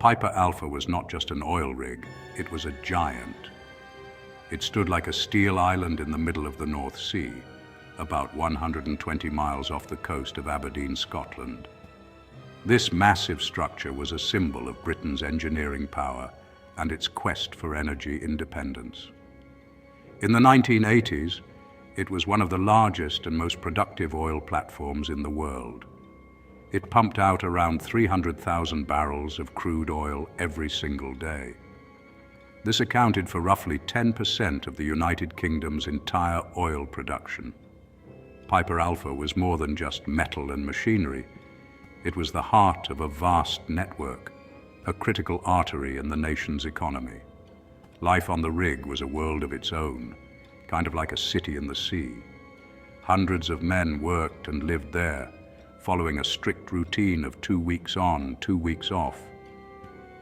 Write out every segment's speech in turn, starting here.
Piper Alpha was not just an oil rig, it was a giant. It stood like a steel island in the middle of the North Sea, about 120 miles off the coast of Aberdeen, Scotland. This massive structure was a symbol of Britain's engineering power and its quest for energy independence. In the 1980s, it was one of the largest and most productive oil platforms in the world. It pumped out around 300,000 barrels of crude oil every single day. This accounted for roughly 10% of the United Kingdom's entire oil production. Piper Alpha was more than just metal and machinery. It was the heart of a vast network, a critical artery in the nation's economy. Life on the rig was a world of its own, kind of like a city in the sea. Hundreds of men worked and lived there, following a strict routine of 2 weeks on, 2 weeks off.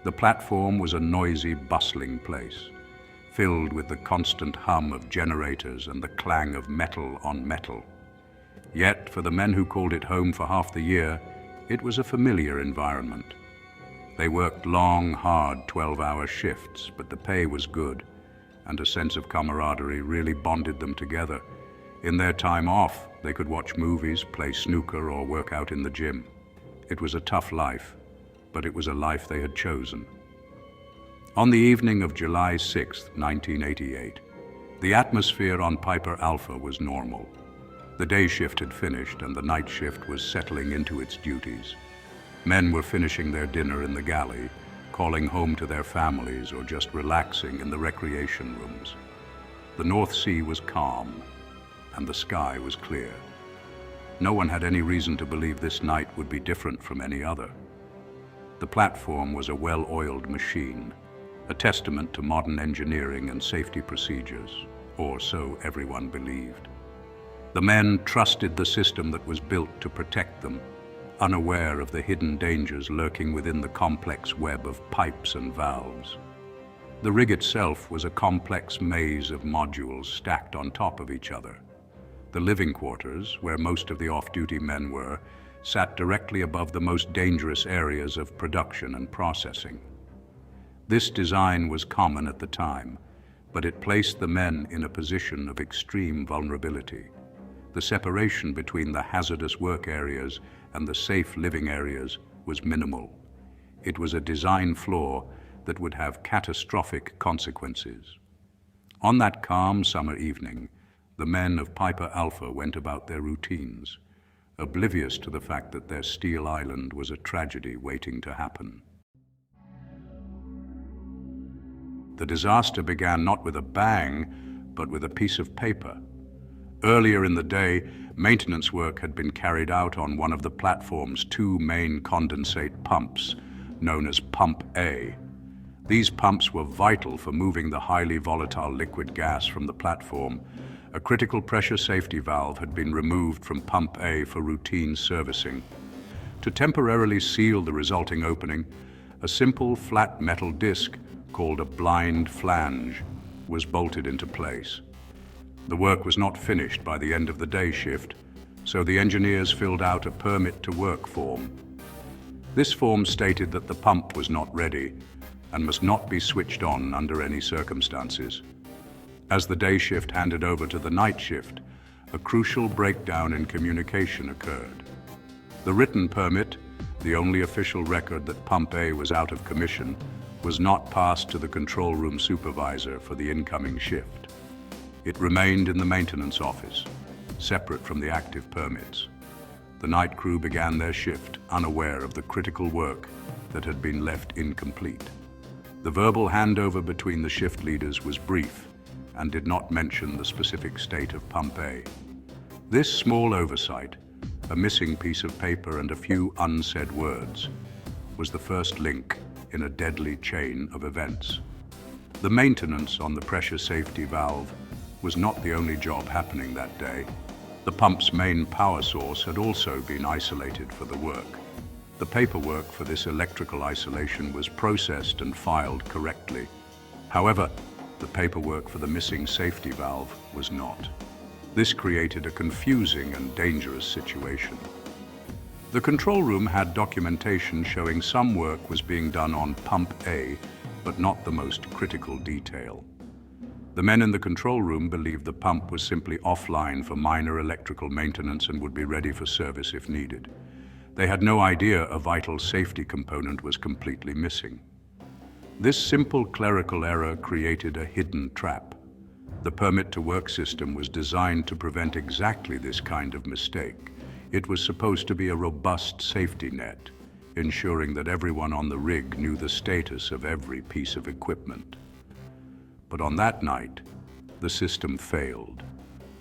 The platform was a noisy, bustling place, filled with the constant hum of generators and the clang of metal on metal. Yet, for the men who called it home for half the year, it was a familiar environment. They worked long, hard 12-hour shifts, but the pay was good, and a sense of camaraderie really bonded them together. In their time off, they could watch movies, play snooker, or work out in the gym. It was a tough life, but it was a life they had chosen. On the evening of July 6, 1988, the atmosphere on Piper Alpha was normal. The day shift had finished and the night shift was settling into its duties. Men were finishing their dinner in the galley, calling home to their families, or just relaxing in the recreation rooms. The North Sea was calm, and the sky was clear. No one had any reason to believe this night would be different from any other. The platform was a well-oiled machine, a testament to modern engineering and safety procedures, or so everyone believed. The men trusted the system that was built to protect them, unaware of the hidden dangers lurking within the complex web of pipes and valves. The rig itself was a complex maze of modules stacked on top of each other. The living quarters, where most of the off-duty men were, sat directly above the most dangerous areas of production and processing. This design was common at the time, but it placed the men in a position of extreme vulnerability. The separation between the hazardous work areas and the safe living areas was minimal. It was a design flaw that would have catastrophic consequences. On that calm summer evening, the men of Piper Alpha went about their routines, oblivious to the fact that their steel island was a tragedy waiting to happen. The disaster began not with a bang, but with a piece of paper. Earlier in the day, maintenance work had been carried out on one of the platform's 2 main condensate pumps, known as Pump A. These pumps were vital for moving the highly volatile liquid gas from the platform. A critical pressure safety valve had been removed from Pump A for routine servicing. To temporarily seal the resulting opening, a simple flat metal disc called a blind flange was bolted into place. The work was not finished by the end of the day shift, so the engineers filled out a permit to work form. This form stated that the pump was not ready and must not be switched on under any circumstances. As the day shift handed over to the night shift, a crucial breakdown in communication occurred. The written permit, the only official record that Pump A was out of commission, was not passed to the control room supervisor for the incoming shift. It remained in the maintenance office, separate from the active permits. The night crew began their shift, unaware of the critical work that had been left incomplete. The verbal handover between the shift leaders was brief and did not mention the specific state of Pump A. This small oversight, a missing piece of paper and a few unsaid words, was the first link in a deadly chain of events. The maintenance on the pressure safety valve was not the only job happening that day. The pump's main power source had also been isolated for the work. The paperwork for this electrical isolation was processed and filed correctly. However, the paperwork for the missing safety valve was not. This created a confusing and dangerous situation. The control room had documentation showing some work was being done on Pump A, but not the most critical detail. The men in the control room believed the pump was simply offline for minor electrical maintenance and would be ready for service if needed. They had no idea a vital safety component was completely missing. This simple clerical error created a hidden trap. The permit-to-work system was designed to prevent exactly this kind of mistake. It was supposed to be a robust safety net, ensuring that everyone on the rig knew the status of every piece of equipment. But on that night, the system failed.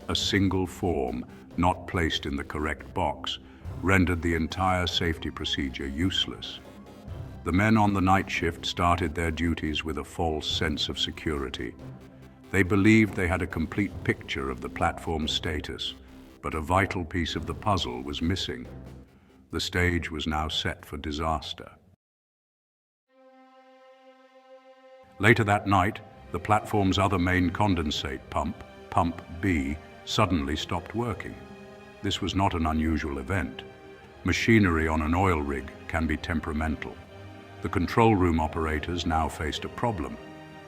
A single form, not placed in the correct box, rendered the entire safety procedure useless. The men on the night shift started their duties with a false sense of security. They believed they had a complete picture of the platform's status, but a vital piece of the puzzle was missing. The stage was now set for disaster. Later that night, the platform's other main condensate pump, Pump B, suddenly stopped working. This was not an unusual event. Machinery on an oil rig can be temperamental. The control room operators now faced a problem.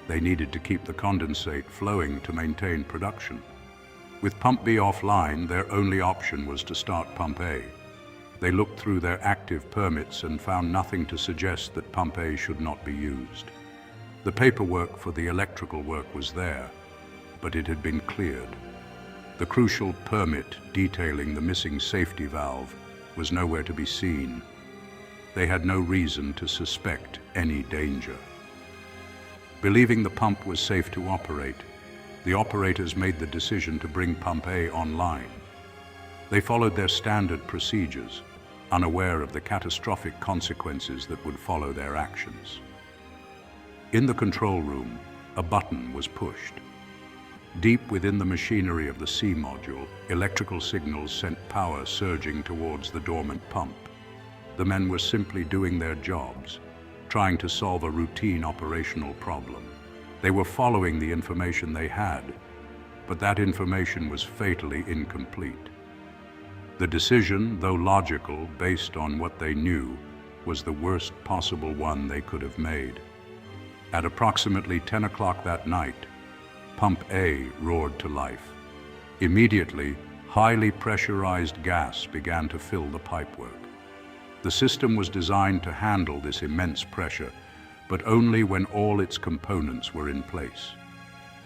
They needed to keep the condensate flowing to maintain production. With Pump B offline, their only option was to start Pump A. They looked through their active permits and found nothing to suggest that Pump A should not be used. The paperwork for the electrical work was there, but it had been cleared. The crucial permit detailing the missing safety valve was nowhere to be seen. They had no reason to suspect any danger. Believing the pump was safe to operate, the operators made the decision to bring Pump A online. They followed their standard procedures, unaware of the catastrophic consequences that would follow their actions. In the control room, a button was pushed. Deep within the machinery of the C module, electrical signals sent power surging towards the dormant pump. The men were simply doing their jobs, trying to solve a routine operational problem. They were following the information they had, but that information was fatally incomplete. The decision, though logical, based on what they knew, was the worst possible one they could have made. At approximately 10 o'clock that night, Pump A roared to life. Immediately, highly pressurized gas began to fill the pipework. The system was designed to handle this immense pressure, but only when all its components were in place.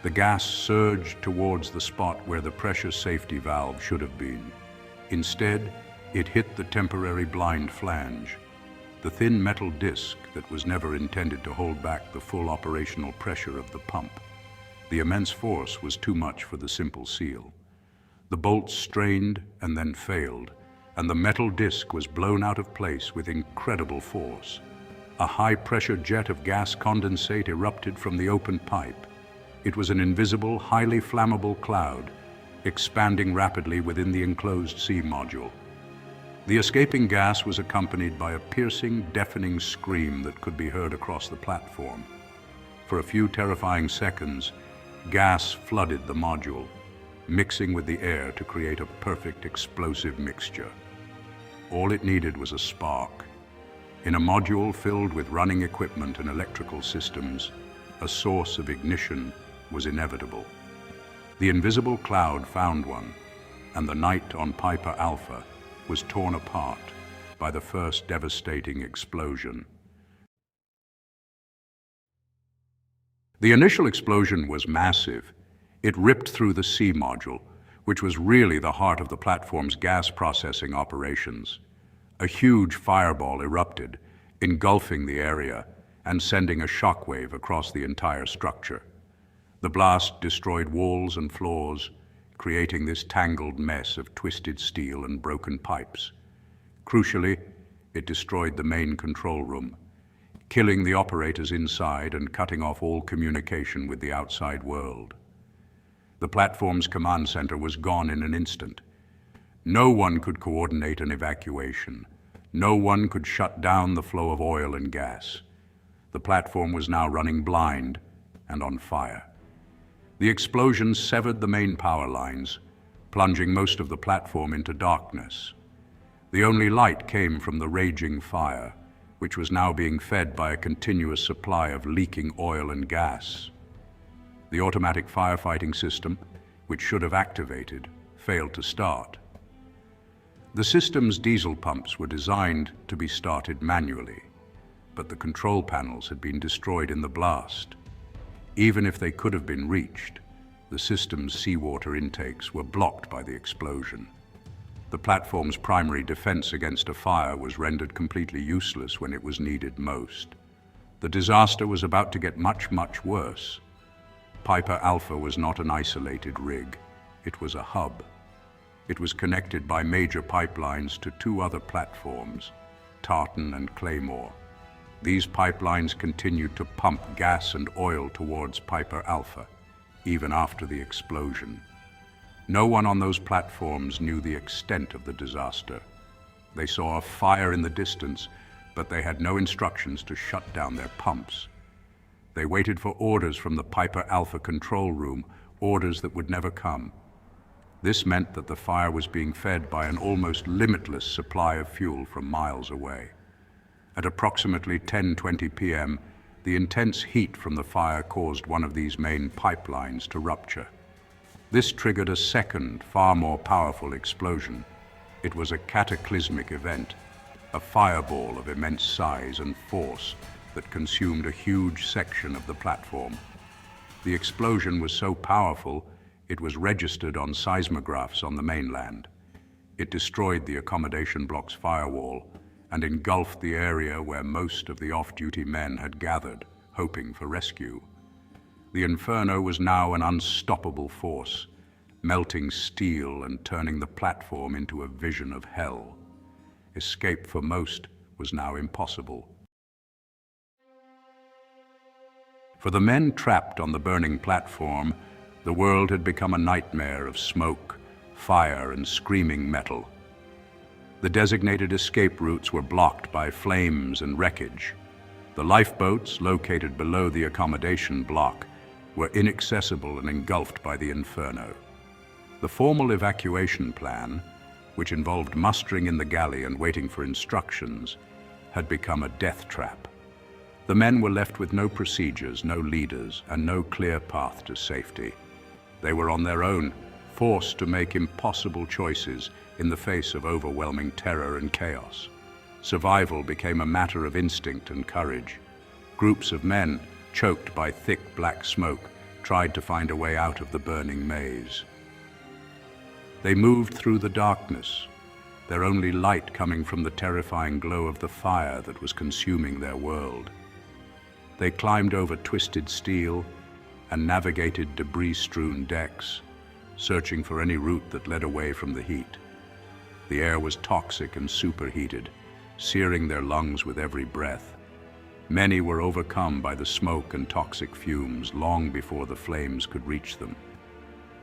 The gas surged towards the spot where the pressure safety valve should have been. Instead, it hit the temporary blind flange, the thin metal disc that was never intended to hold back the full operational pressure of the pump. The immense force was too much for the simple seal. The bolts strained and then failed, and the metal disc was blown out of place with incredible force. A high-pressure jet of gas condensate erupted from the open pipe. It was an invisible, highly flammable cloud, expanding rapidly within the enclosed C module. The escaping gas was accompanied by a piercing, deafening scream that could be heard across the platform. For a few terrifying seconds, gas flooded the module, mixing with the air to create a perfect explosive mixture. All it needed was a spark. In a module filled with running equipment and electrical systems, a source of ignition was inevitable. The invisible cloud found one, and the night on Piper Alpha was torn apart by the first devastating explosion. The initial explosion was massive. It ripped through the C module, which was really the heart of the platform's gas processing operations. A huge fireball erupted, engulfing the area and sending a shockwave across the entire structure. The blast destroyed walls and floors, creating this tangled mess of twisted steel and broken pipes. Crucially, it destroyed the main control room, killing the operators inside and cutting off all communication with the outside world. The platform's command center was gone in an instant. No one could coordinate an evacuation. No one could shut down the flow of oil and gas. The platform was now running blind and on fire. The explosion severed the main power lines, plunging most of the platform into darkness. The only light came from the raging fire, which was now being fed by a continuous supply of leaking oil and gas. The automatic firefighting system, which should have activated, failed to start. The system's diesel pumps were designed to be started manually, but the control panels had been destroyed in the blast. Even if they could have been reached, the system's seawater intakes were blocked by the explosion. The platform's primary defense against a fire was rendered completely useless when it was needed most. The disaster was about to get much, much worse. Piper Alpha was not an isolated rig. It was a hub. It was connected by major pipelines to two other platforms, Tartan and Claymore. These pipelines continued to pump gas and oil towards Piper Alpha, even after the explosion. No one on those platforms knew the extent of the disaster. They saw a fire in the distance, but they had no instructions to shut down their pumps. They waited for orders from the Piper Alpha control room, orders that would never come. This meant that the fire was being fed by an almost limitless supply of fuel from miles away. At approximately 10:20 p.m., the intense heat from the fire caused one of these main pipelines to rupture. This triggered a second, far more powerful explosion. It was a cataclysmic event, a fireball of immense size and force that consumed a huge section of the platform. The explosion was so powerful, it was registered on seismographs on the mainland. It destroyed the accommodation block's firewall and engulfed the area where most of the off-duty men had gathered, hoping for rescue. The Inferno was now an unstoppable force, melting steel and turning the platform into a vision of hell. Escape for most was now impossible. For the men trapped on the burning platform, the world had become a nightmare of smoke, fire, and screaming metal. The designated escape routes were blocked by flames and wreckage. The lifeboats, located below the accommodation block, were inaccessible and engulfed by the Inferno. The formal evacuation plan, which involved mustering in the galley and waiting for instructions, had become a death trap. The men were left with no procedures, no leaders, and no clear path to safety. They were on their own, forced to make impossible choices in the face of overwhelming terror and chaos. Survival became a matter of instinct and courage. Groups of men, choked by thick black smoke, tried to find a way out of the burning maze. They moved through the darkness, their only light coming from the terrifying glow of the fire that was consuming their world. They climbed over twisted steel and navigated debris-strewn decks, searching for any route that led away from the heat. The air was toxic and superheated, searing their lungs with every breath. Many were overcome by the smoke and toxic fumes long before the flames could reach them.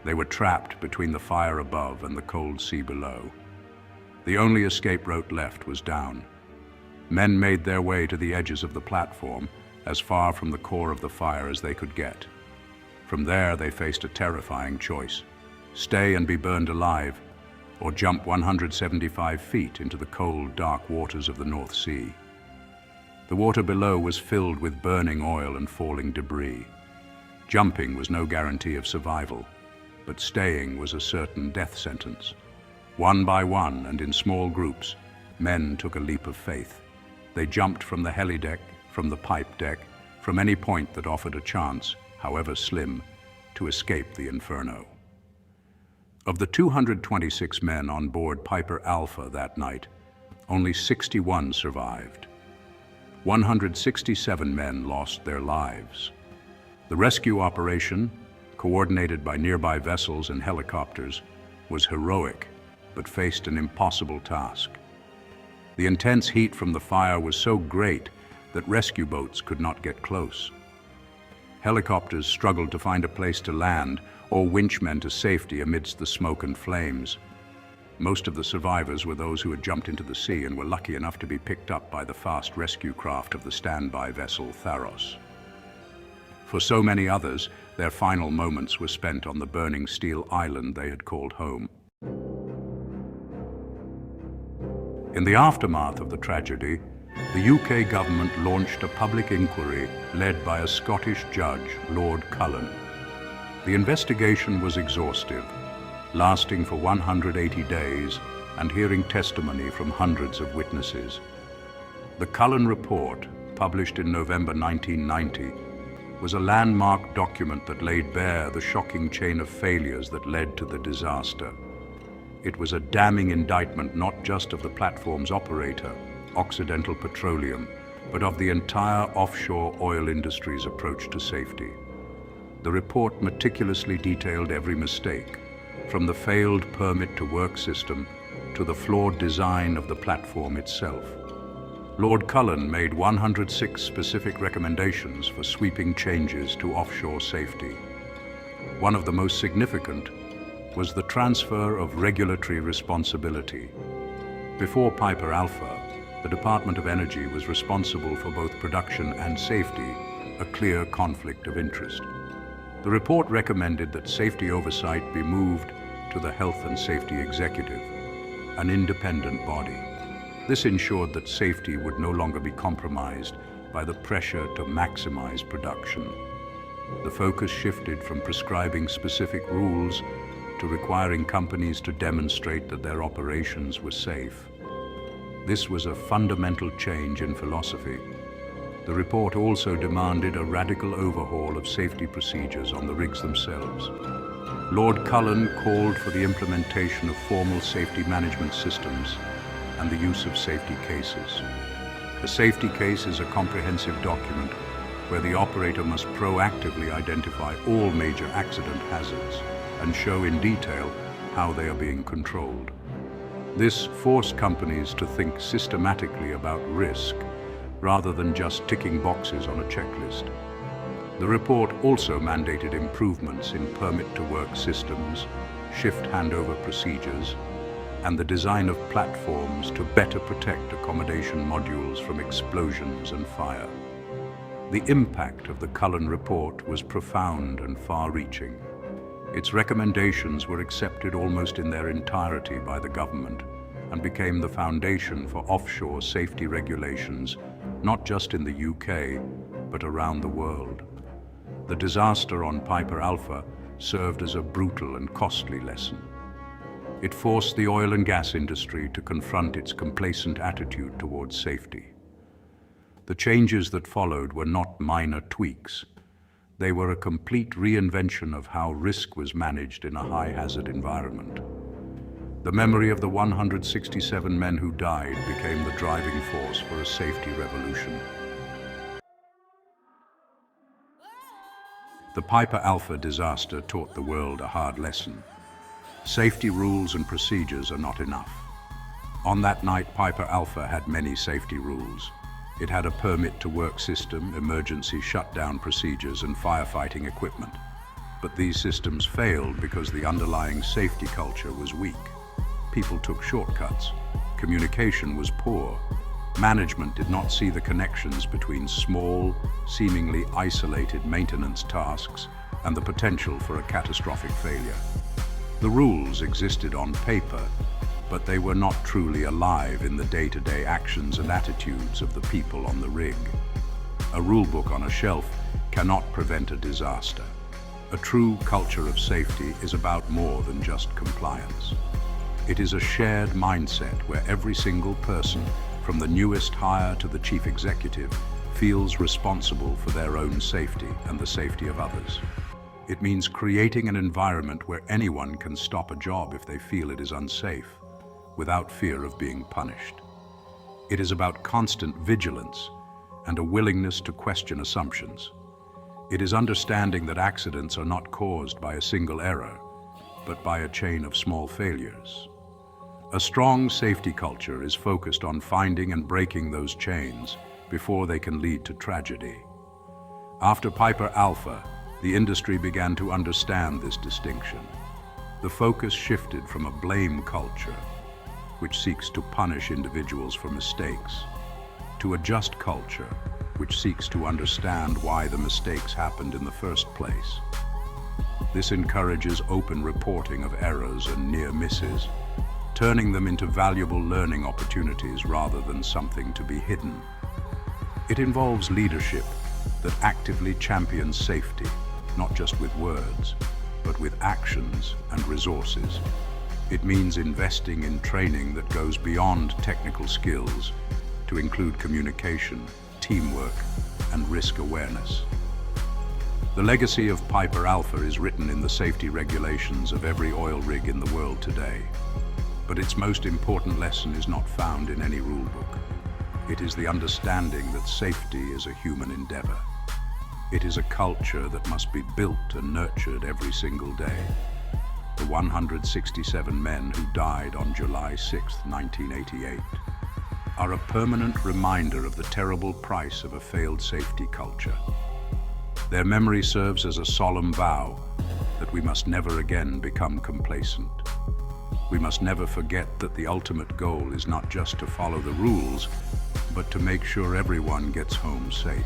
They were trapped between the fire above and the cold sea below. The only escape route left was down. Men made their way to the edges of the platform, as far from the core of the fire as they could get. From there, they faced a terrifying choice: stay and be burned alive, or jump 175 feet into the cold, dark waters of the North Sea. The water below was filled with burning oil and falling debris. Jumping was no guarantee of survival, but staying was a certain death sentence. One by one and in small groups, men took a leap of faith. They jumped from the helideck, from the pipe deck, from any point that offered a chance, however slim, to escape the Inferno. Of the 226 men on board Piper Alpha that night, only 61 survived. 167 men lost their lives. The rescue operation, coordinated by nearby vessels and helicopters, was heroic, but faced an impossible task. The intense heat from the fire was so great that rescue boats could not get close. Helicopters struggled to find a place to land or winch men to safety amidst the smoke and flames. Most of the survivors were those who had jumped into the sea and were lucky enough to be picked up by the fast rescue craft of the standby vessel Tharos. For so many others, their final moments were spent on the burning steel island they had called home. In the aftermath of the tragedy, the UK government launched a public inquiry led by a Scottish judge, Lord Cullen. The investigation was exhaustive, lasting for 180 days and hearing testimony from hundreds of witnesses. The Cullen Report, published in November 1990, was a landmark document that laid bare the shocking chain of failures that led to the disaster. It was a damning indictment not just of the platform's operator, Occidental Petroleum, but of the entire offshore oil industry's approach to safety. The report meticulously detailed every mistake, from the failed permit-to-work system to the flawed design of the platform itself. Lord Cullen made 106 specific recommendations for sweeping changes to offshore safety. One of the most significant was the transfer of regulatory responsibility. Before Piper Alpha, the Department of Energy was responsible for both production and safety, a clear conflict of interest. The report recommended that safety oversight be moved to the Health and Safety Executive, an independent body. This ensured that safety would no longer be compromised by the pressure to maximize production. The focus shifted from prescribing specific rules to requiring companies to demonstrate that their operations were safe. This was a fundamental change in philosophy. The report also demanded a radical overhaul of safety procedures on the rigs themselves. Lord Cullen called for the implementation of formal safety management systems and the use of safety cases. A safety case is a comprehensive document where the operator must proactively identify all major accident hazards and show in detail how they are being controlled. This forced companies to think systematically about risk rather than just ticking boxes on a checklist. The report also mandated improvements in permit-to-work systems, shift handover procedures, and the design of platforms to better protect accommodation modules from explosions and fire. The impact of the Cullen Report was profound and far-reaching. Its recommendations were accepted almost in their entirety by the government and became the foundation for offshore safety regulations, not just in the UK, but around the world. The disaster on Piper Alpha served as a brutal and costly lesson. It forced the oil and gas industry to confront its complacent attitude towards safety. The changes that followed were not minor tweaks. They were a complete reinvention of how risk was managed in a high-hazard environment. The memory of the 167 men who died became the driving force for a safety revolution. The Piper Alpha disaster taught the world a hard lesson. Safety rules and procedures are not enough. On that night, Piper Alpha had many safety rules. It had a permit-to-work system, emergency shutdown procedures, and firefighting equipment. But these systems failed because the underlying safety culture was weak. People took shortcuts. Communication was poor. Management did not see the connections between small, seemingly isolated maintenance tasks and the potential for a catastrophic failure. The rules existed on paper, but they were not truly alive in the day-to-day actions and attitudes of the people on the rig. A rulebook on a shelf cannot prevent a disaster. A true culture of safety is about more than just compliance. It is a shared mindset where every single person, from the newest hire to the chief executive, feels responsible for their own safety and the safety of others. It means creating an environment where anyone can stop a job if they feel it is unsafe, without fear of being punished. It is about constant vigilance and a willingness to question assumptions. It is understanding that accidents are not caused by a single error, but by a chain of small failures. A strong safety culture is focused on finding and breaking those chains before they can lead to tragedy. After Piper Alpha, the industry began to understand this distinction. The focus shifted from a blame culture, which seeks to punish individuals for mistakes, to a just culture, which seeks to understand why the mistakes happened in the first place. This encourages open reporting of errors and near misses, turning them into valuable learning opportunities rather than something to be hidden. It involves leadership that actively champions safety, not just with words, but with actions and resources. It means investing in training that goes beyond technical skills to include communication, teamwork, and risk awareness. The legacy of Piper Alpha is written in the safety regulations of every oil rig in the world today. But its most important lesson is not found in any rule book. It is the understanding that safety is a human endeavor. It is a culture that must be built and nurtured every single day. The 167 men who died on July 6, 1988, are a permanent reminder of the terrible price of a failed safety culture. Their memory serves as a solemn vow that we must never again become complacent. We must never forget that the ultimate goal is not just to follow the rules, but to make sure everyone gets home safe.